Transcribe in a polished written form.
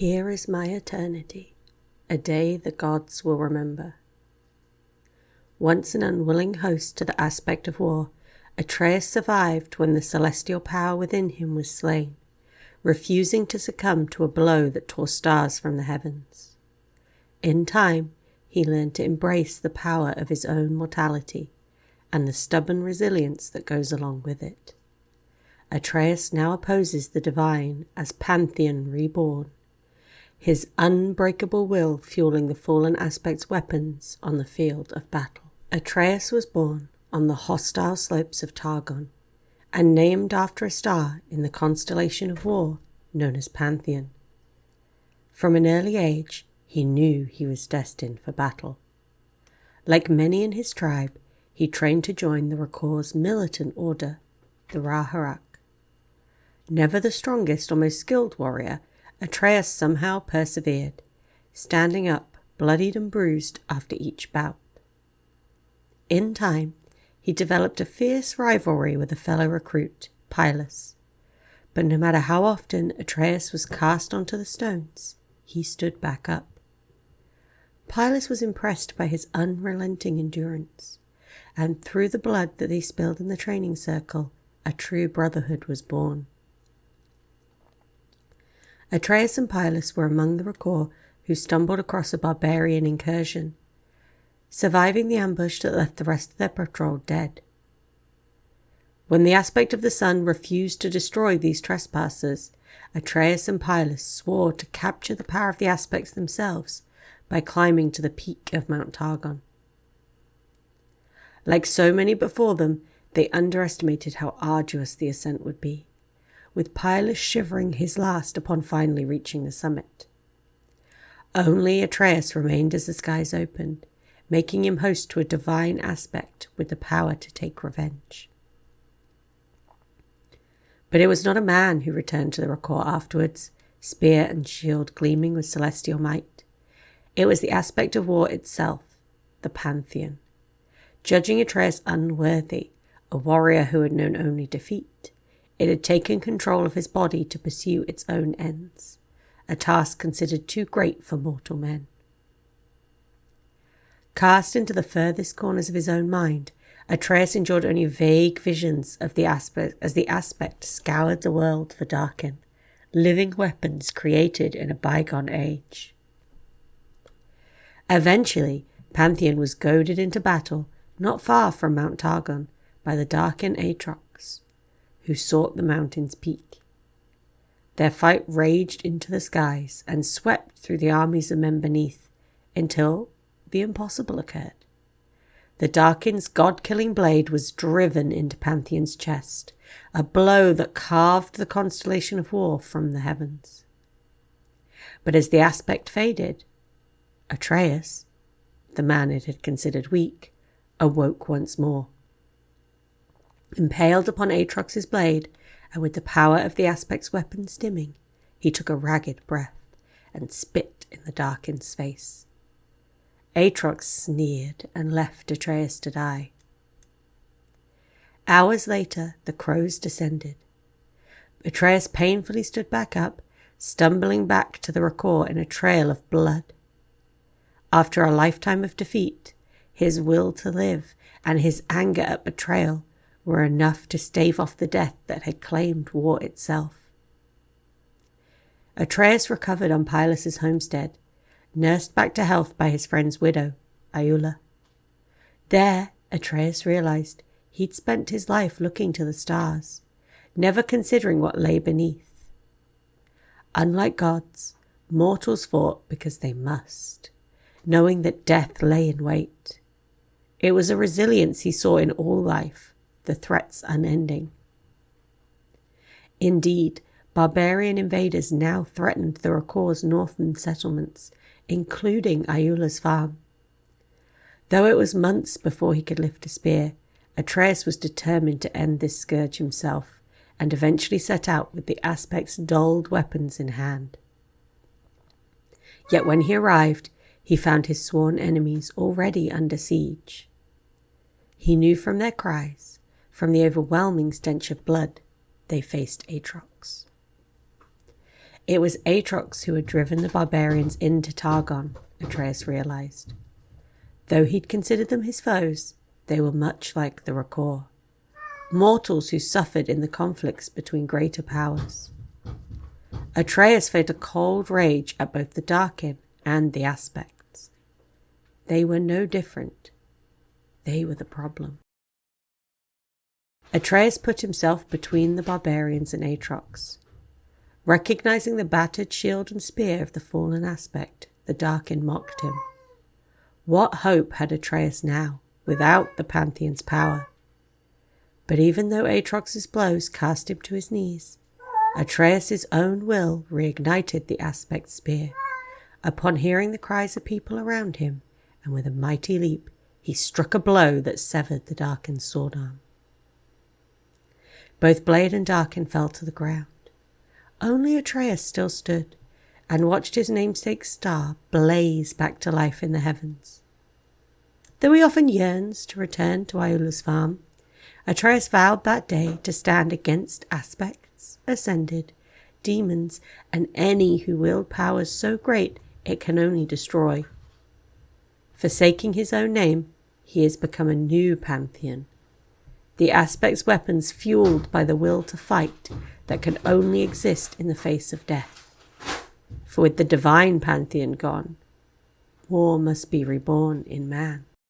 Here is my eternity, a day the gods will remember. Once an unwilling host to the aspect of war, Atreus survived when the celestial power within him was slain, refusing to succumb to a blow that tore stars from the heavens. In time, he learned to embrace the power of his own mortality and the stubborn resilience that goes along with it. Atreus now opposes the divine as Pantheon reborn, his unbreakable will fueling the fallen aspect's weapons on the field of battle. Atreus was born on the hostile slopes of Targon, and named after a star in the constellation of war known as Pantheon. From an early age, he knew he was destined for battle. Like many in his tribe, he trained to join the Rakor's militant order, the Raharak. Never the strongest or most skilled warrior, Atreus somehow persevered, standing up, bloodied and bruised after each bout. In time, he developed a fierce rivalry with a fellow recruit, Pylus. But no matter how often Atreus was cast onto the stones, he stood back up. Pylus was impressed by his unrelenting endurance, and through the blood that they spilled in the training circle, a true brotherhood was born. Atreus and Pylus were among the Rakor who stumbled across a barbarian incursion, surviving the ambush that left the rest of their patrol dead. When the aspect of the sun refused to destroy these trespassers, Atreus and Pylus swore to capture the power of the aspects themselves by climbing to the peak of Mount Targon. Like so many before them, they underestimated how arduous the ascent would be, with Pylus shivering his last upon finally reaching the summit. Only Atreus remained as the skies opened, making him host to a divine aspect with the power to take revenge. But it was not a man who returned to the Rakor afterwards, spear and shield gleaming with celestial might. It was the aspect of war itself, the Pantheon. Judging Atreus unworthy, a warrior who had known only defeat, it had taken control of his body to pursue its own ends, a task considered too great for mortal men. Cast into the furthest corners of his own mind, Atreus endured only vague visions of the aspect as the aspect scoured the world for Darkin, living weapons created in a bygone age. Eventually, Pantheon was goaded into battle not far from Mount Targon by the Darkin Aatrox, who sought the mountain's peak. Their fight raged into the skies and swept through the armies of men beneath until the impossible occurred. The Darkin's god-killing blade was driven into Pantheon's chest, a blow that carved the constellation of war from the heavens. But as the aspect faded, Atreus, the man it had considered weak, awoke once more. Impaled upon Aatrox's blade, and with the power of the aspect's weapons dimming, he took a ragged breath and spit in the Darkin's face. Aatrox sneered and left Atreus to die. Hours later, the crows descended. Atreus painfully stood back up, stumbling back to the Rakor in a trail of blood. After a lifetime of defeat, his will to live and his anger at betrayal were enough to stave off the death that had claimed war itself. Atreus recovered on Pylus' homestead, nursed back to health by his friend's widow, Iula. There, Atreus realized he'd spent his life looking to the stars, never considering what lay beneath. Unlike gods, mortals fought because they must, knowing that death lay in wait. It was a resilience he saw in all life, the threats unending. Indeed, barbarian invaders now threatened the Rakor's northern settlements, including Iula's farm. Though it was months before he could lift a spear, Atreus was determined to end this scourge himself, and eventually set out with the aspect's dulled weapons in hand. Yet when he arrived, he found his sworn enemies already under siege. He knew from their cries, from the overwhelming stench of blood, they faced Aatrox. It was Aatrox who had driven the barbarians into Targon, Atreus realized. Though he'd considered them his foes, they were much like the Rakor, mortals who suffered in the conflicts between greater powers. Atreus felt a cold rage at both the Darkin and the Aspects. They were no different. They were the problem. Atreus put himself between the barbarians and Aatrox. Recognizing the battered shield and spear of the fallen Aspect, the Darkin mocked him. What hope had Atreus now, without the Pantheon's power? But even though Aatrox's blows cast him to his knees, Atreus's own will reignited the Aspect's spear. Upon hearing the cries of people around him, and with a mighty leap, he struck a blow that severed the Darkin's sword arm. Both Blade and Darkin fell to the ground. Only Atreus still stood, and watched his namesake's star blaze back to life in the heavens. Though he often yearns to return to Iola's farm, Atreus vowed that day to stand against Aspects, Ascended, demons, and any who wield powers so great it can only destroy. Forsaking his own name, he has become a new Pantheon. The Aspect's weapons fueled by the will to fight that can only exist in the face of death. For with the divine Pantheon gone, war must be reborn in man.